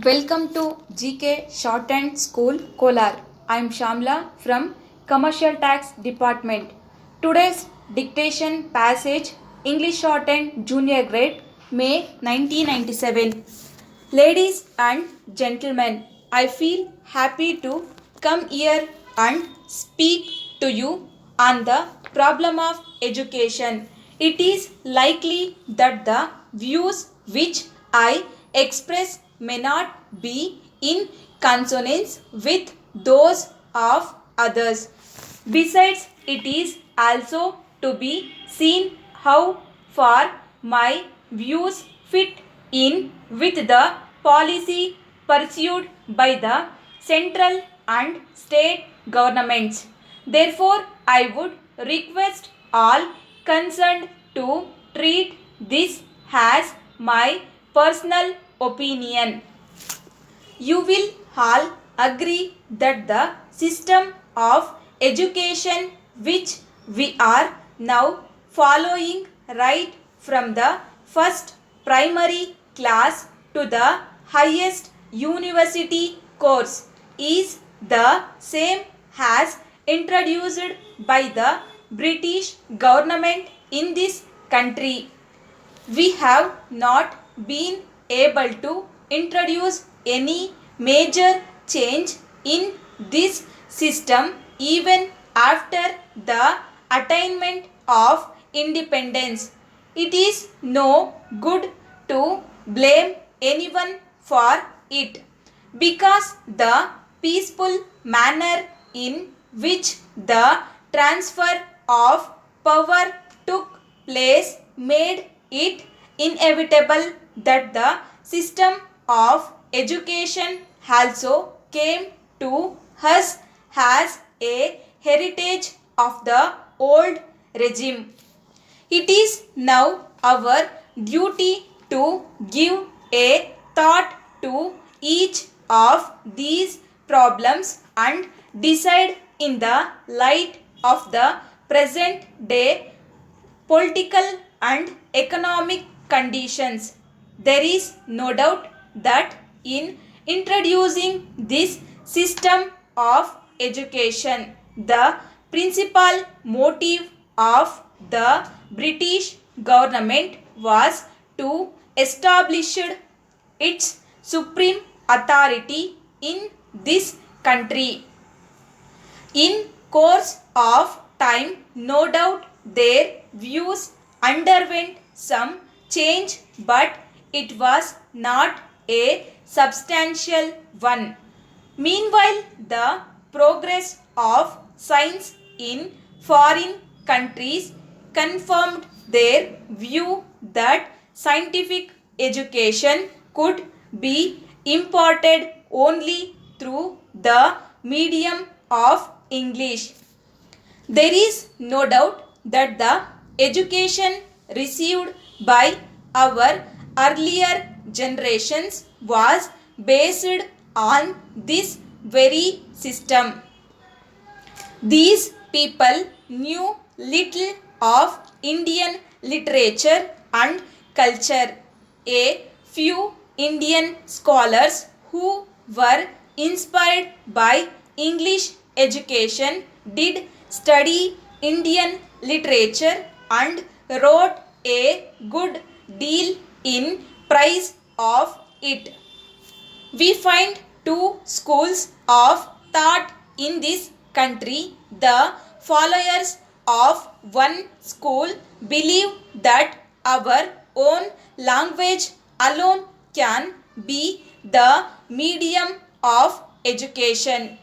Welcome to GK Shorthand School Kolar. I am Shamla from Commercial Tax Department. Today's dictation passage English Shorthand Junior Grade May 1997. Ladies and gentlemen, I feel happy to come here and speak to you on the problem of education. It is likely that the views which I express may not be in consonance with those of others. Besides, it is also to be seen how far my views fit in with the policy pursued by the central and state governments. Therefore, I would request all concerned to treat this as my personal opinion. You will all agree that the system of education which we are now following right from the first primary class to the highest university course is the same as introduced by the British government in this country. We have not been able to introduce any major change in this system even after the attainment of independence. It is no good to blame anyone for it because the peaceful manner in which the transfer of power took place made it inevitable that the system of education also came to us as a heritage of the old regime. It is now our duty to give a thought to each of these problems and decide in the light of the present day political and economic conditions. There is no doubt that in introducing this system of education, the principal motive of the British government was to establish its supreme authority in this country. In course of time, no doubt their views underwent some change, but it was not a substantial one. Meanwhile, the progress of science in foreign countries confirmed their view that scientific education could be imparted only through the medium of English. There is no doubt that the education received by our earlier generations was based on this very system. These people knew little of Indian literature and culture. A few Indian scholars who were inspired by English education did study Indian literature and wrote a good deal in praise of it. We find two schools of thought in this country. The followers of one school believe that our own language alone can be the medium of education.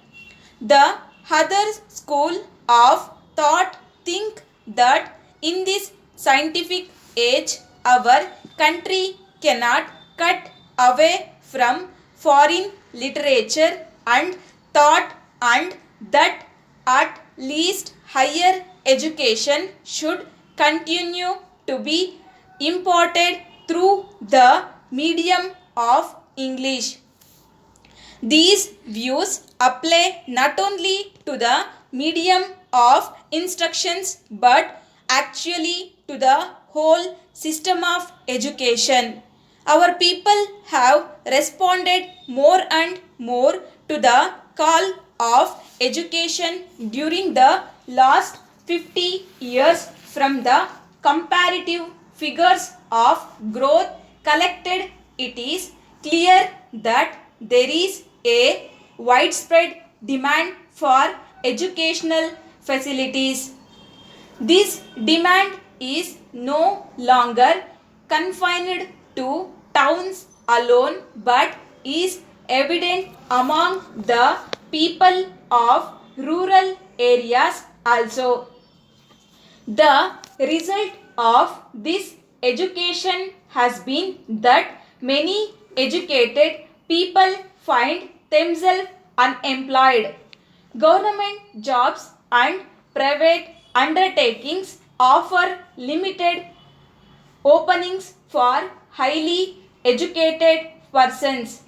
The other school of thought think that in this scientific age our country cannot cut away from foreign literature and thought and that at least higher education should continue to be imparted through the medium of English. These views apply not only to the medium of instructions but actually to the whole system of education. Our people have responded more and more to the call of education during the last 50 years. From the comparative figures of growth collected, it is clear that there is a widespread demand for educational facilities. This demand is no longer confined to towns alone but is evident among the people of rural areas also. The result of this education has been that many educated people find themselves unemployed. Government jobs and private undertakings offer limited openings for highly educated persons.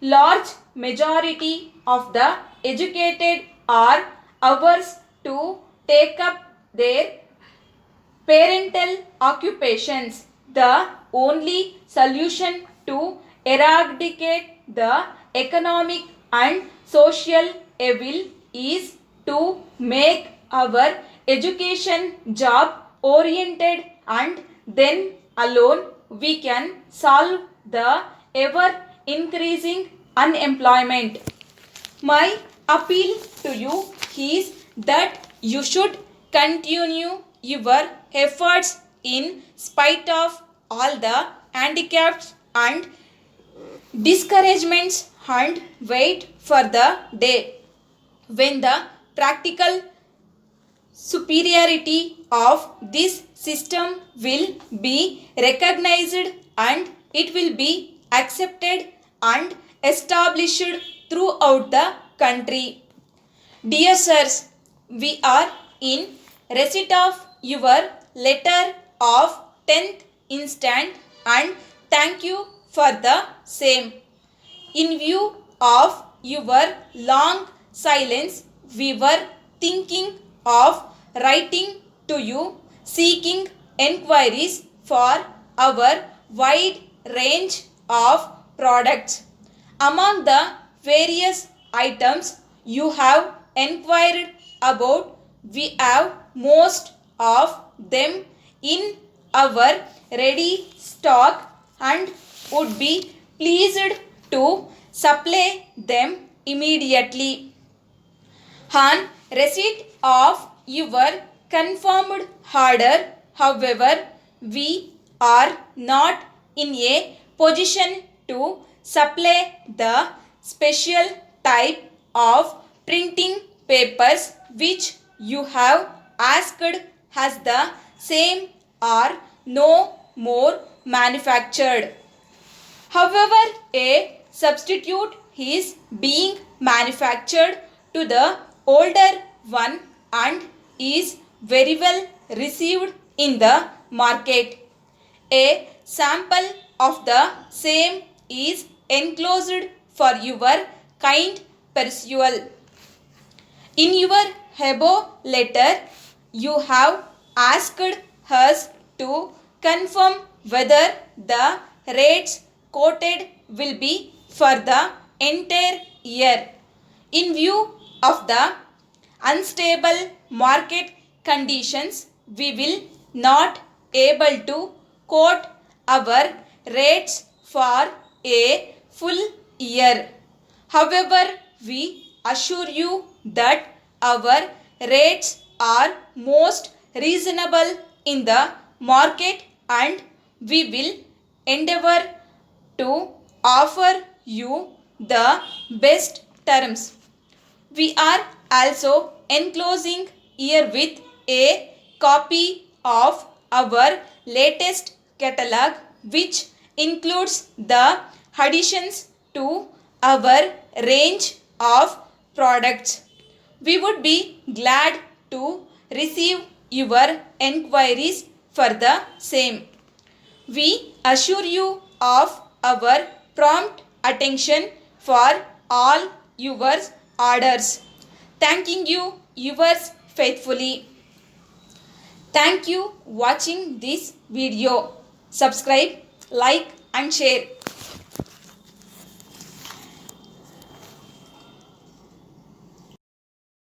Large majority of the educated are averse to take up their parental occupations. The only solution to eradicate the economic and social evil is to make our education job oriented, and then alone we can solve the ever increasing unemployment. My appeal to you is that you should continue your efforts in spite of all the handicaps and discouragements, and wait for the day when the practical superiority of this system will be recognized and it will be accepted and established throughout the country. Dear sirs, we are in receipt of your letter of 10th instant and thank you for the same. In view of your long silence, we were thinking of writing to you seeking enquiries for our wide range of products. Among the various items you have enquired about, we have most of them in our ready stock and would be pleased to supply them immediately. On receipt of your confirmed order, however, we are not in a position to supply the special type of printing papers which you have asked, as the same are no more manufactured. However, a substitute is being manufactured to the older one and is very well received in the market. A sample of the same is enclosed for your kind perusal. In your above letter, you have asked us to confirm whether the rates quoted will be for the entire year. In view of the unstable market conditions, we will not able to quote our rates for a full year. However, we assure you that our rates are most reasonable in the market and we will endeavor to offer you the best terms. We are also enclosing here with a copy of our latest catalog which includes the additions to our range of products. We would be glad to receive your enquiries for the same. We assure you of our prompt attention for all your orders. Thanking you, yours faithfully. Thank you watching this video. Subscribe, like and share.